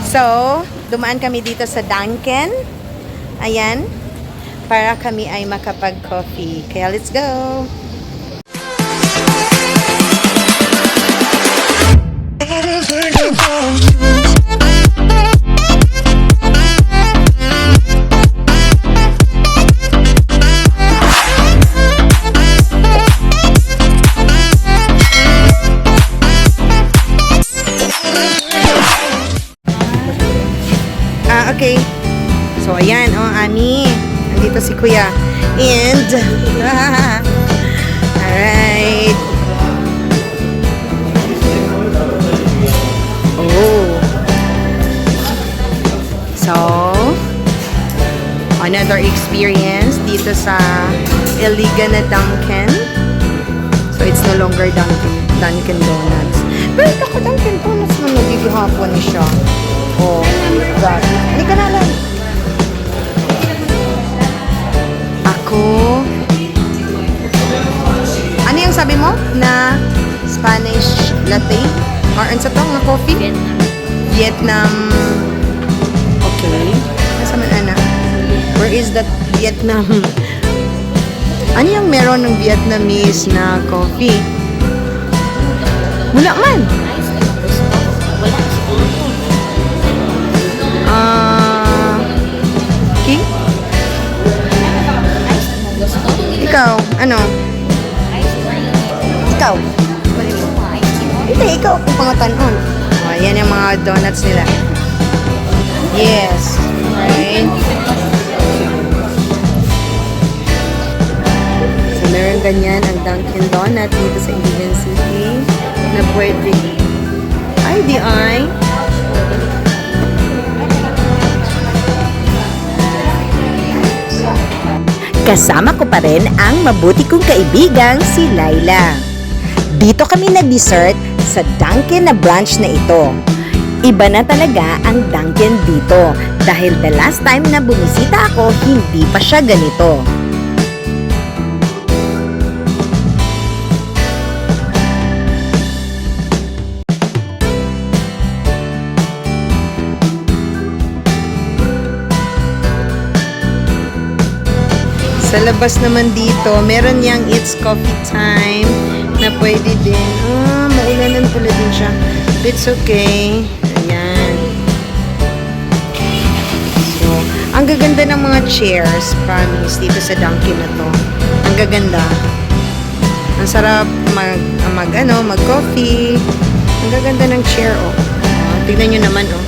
So, dumaan kami dito sa Dunkin. Ayan. Para kami ay makapag-coffee. Kaya let's go! Okay. So, ayan, Ami. Nandito si Kuya. And, alright. Oh. So, another experience dito sa Iligan na Dunkin. So, it's no longer Dunkin Donuts. Pero ito ka Dunkin Donuts na nagigihapon ni siya. Oh, God. Hindi ka na lang. Ako. Ano yung sabi mo? Na Spanish latte? Or ano sa tong na coffee? Vietnam. Okay. Nasa man, Ana? Where is that Vietnam? Ano yung meron ng Vietnamese na coffee? Wala man. Okay? Ikaw, ano? Ikaw? Hindi, ikaw kung pangatanon. Oh, yan yung mga donuts nila. Yes. Right. So, meron ganyan ang Dunkin Donut dito sa Iligan City na pwede. Ay, di ay. Kasama ko pa rin ang mabuti kong kaibigang si Laila. Dito kami nag-dessert sa Dunkin na branch na ito. Iba na talaga ang Dunkin dito dahil the last time na bumisita ako, hindi pa siya ganito. Sa labas naman dito, meron yang It's Coffee Time na pwede din. Maulanan pala din siya. It's okay. Ayan. So, ang gaganda ng mga chairs, promise, dito sa Dunkin na to. Ang gaganda. Ang sarap mag-coffee. Ang gaganda ng chair, oh. Tignan nyo naman, oh.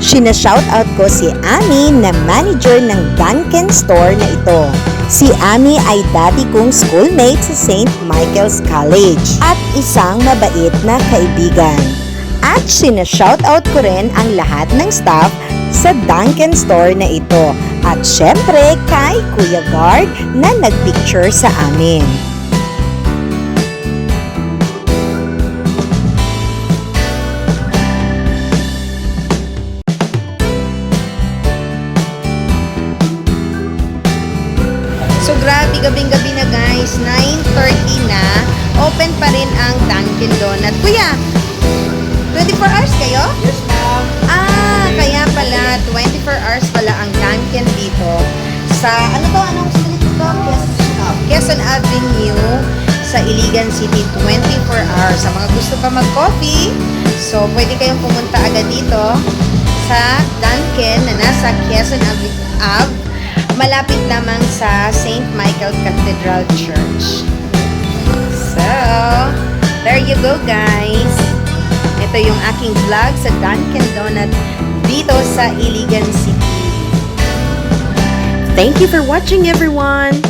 Sina-shoutout ko si Ami na manager ng Dunkin store na ito. Si Ami ay dati kong schoolmate sa St. Michael's College at isang mabait na kaibigan. At sina-shoutout ko rin ang lahat ng staff sa Dunkin store na ito. At syempre kay Kuya Guard na nagpicture sa amin. So, grabe, gabing-gabi na guys. 9:30 na. Open pa rin ang Dunkin Donut. Kuya, 24 hours kayo? Yes, ma'am. Kaya pala, 24 hours pala ang Dunkin dito. Sa, anong street ito? Quezon Avenue sa Iligan City, 24 hours. Sa mga gusto pa mag-coffee, so, pwede kayong pumunta agad dito sa Dunkin na nasa Quezon Ave. Malapit lamang sa St. Michael Cathedral Church. So, there you go guys. Ito yung aking vlog sa Dunkin Donut dito sa Iligan City. Thank you for watching everyone!